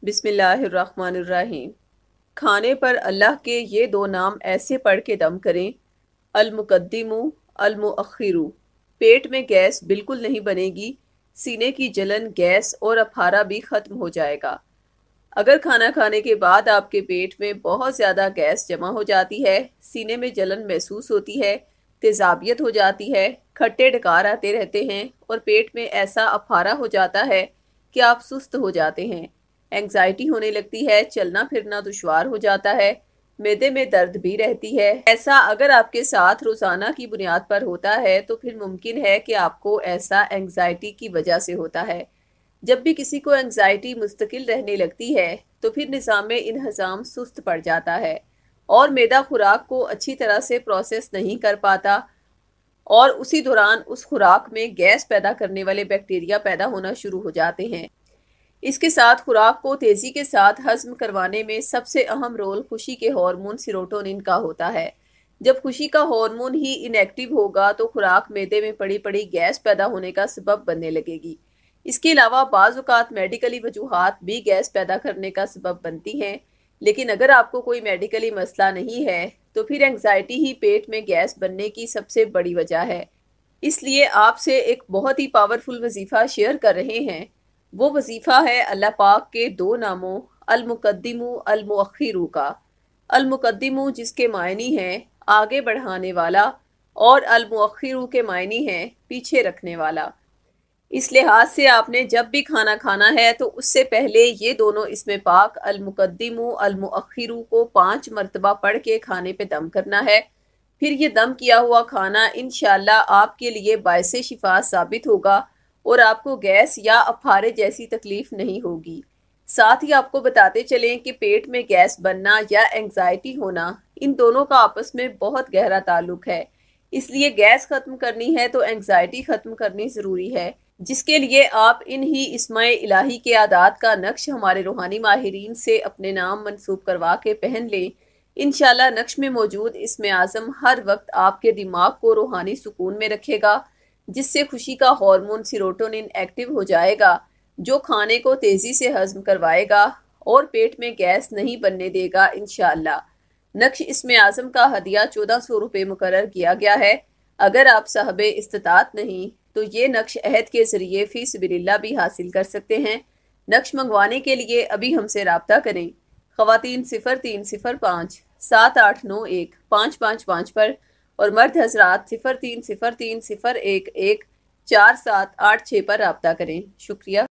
बिस्मिल्लाहिर्रहमानिर्रहीम। खाने पर अल्लाह के ये दो नाम ऐसे पढ़ के दम करें, अल-मुक़द्दिमु अल-मुअख्खिरु। पेट में गैस बिल्कुल नहीं बनेगी, सीने की जलन, गैस और अफारा भी ख़त्म हो जाएगा। अगर खाना खाने के बाद आपके पेट में बहुत ज़्यादा गैस जमा हो जाती है, सीने में जलन महसूस होती है, तेज़ाबियत हो जाती है, खट्टे डकार आते रहते हैं और पेट में ऐसा अफारा हो जाता है कि आप सुस्त हो जाते हैं, एंग्जाइटी होने लगती है, चलना फिरना दुश्वार हो जाता है, मैदे में दर्द भी रहती है। ऐसा अगर आपके साथ रोज़ाना की बुनियाद पर होता है तो फिर मुमकिन है कि आपको ऐसा एंग्जाइटी की वजह से होता है। जब भी किसी को एंग्जाइटी मुस्तकिल रहने लगती है तो फिर निज़ाम इन्हज़ाम सुस्त पड़ जाता है और मैदा खुराक को अच्छी तरह से प्रोसेस नहीं कर पाता और उसी दौरान उस खुराक में गैस पैदा करने वाले बैक्टीरिया पैदा होना शुरू हो जाते हैं। इसके साथ खुराक को तेज़ी के साथ हज़म करवाने में सबसे अहम रोल खुशी के हार्मोन सेरोटोनिन का होता है। जब खुशी का हार्मोन ही इनएक्टिव होगा तो खुराक मैदे में पड़ी पड़ी गैस पैदा होने का सबब बनने लगेगी। इसके अलावा बाज़ औक़ात मेडिकली वजूहात भी गैस पैदा करने का सबब बनती हैं, लेकिन अगर आपको कोई मेडिकली मसला नहीं है तो फिर एंग्जाइटी ही पेट में गैस बनने की सबसे बड़ी वजह है। इसलिए आपसे एक बहुत ही पावरफुल वजीफ़ा शेयर कर रहे हैं। वो वजीफ़ा है अल्लाह पाक के दो नामों अल-मुक़द्दिमु अल-मुअख्खिरु का। अल-मुक़द्दिमु जिसके मायनी हैं आगे बढ़ाने वाला और अल-मुअख्खिरु के मायनी हैं पीछे रखने वाला। इस लिहाज से आपने जब भी खाना खाना है तो उससे पहले ये दोनों इसमें पाक अल-मुक़द्दिमु अल-मुअख्खिरु को 5 मरतबा पढ़ के खाने पे दम करना है। फिर ये दम किया हुआ खाना इंशाअल्लाह आपके लिए बायसे शिफा साबित होगा और आपको गैस या अफारे जैसी तकलीफ नहीं होगी। साथ ही आपको बताते चलें कि पेट में गैस बनना या एंग्जाइटी होना, इन दोनों का आपस में बहुत गहरा ताल्लुक है। इसलिए गैस ख़त्म करनी है तो एंग्जाइटी ख़त्म करनी ज़रूरी है, जिसके लिए आप इन ही इस्माए इलाही के आदात का नक्श हमारे रूहानी माहिरीन से अपने नाम मंसूब करवा के पहन लें। इंशाल्लाह नक्श में मौजूद इस्म आज़म हर वक्त आपके दिमाग को रूहानी सुकून में रखेगा, जिससे खुशी का हार्मोन सेरोटोनिन एक्टिव हो जाएगा, जो खाने को तेज़ी से हज़म करवाएगा और पेट में गैस नहीं बनने देगा इंशाअल्लाह। नक्श इस्म आज़म का हदिया 1400 रुपये मुकर्रर किया गया है। अगर आप साहबे इस्तात नहीं तो ये नक्श अहद के ज़रिए फ़ी सबिलिल्लाह भी हासिल कर सकते हैं। नक्श मंगवाने के लिए अभी हमसे राब्ता करें। ख़वातीन 0305 7891 555 पर और मर्द हजरात 0303 01 1 4786 पर राब्ता करें। शुक्रिया।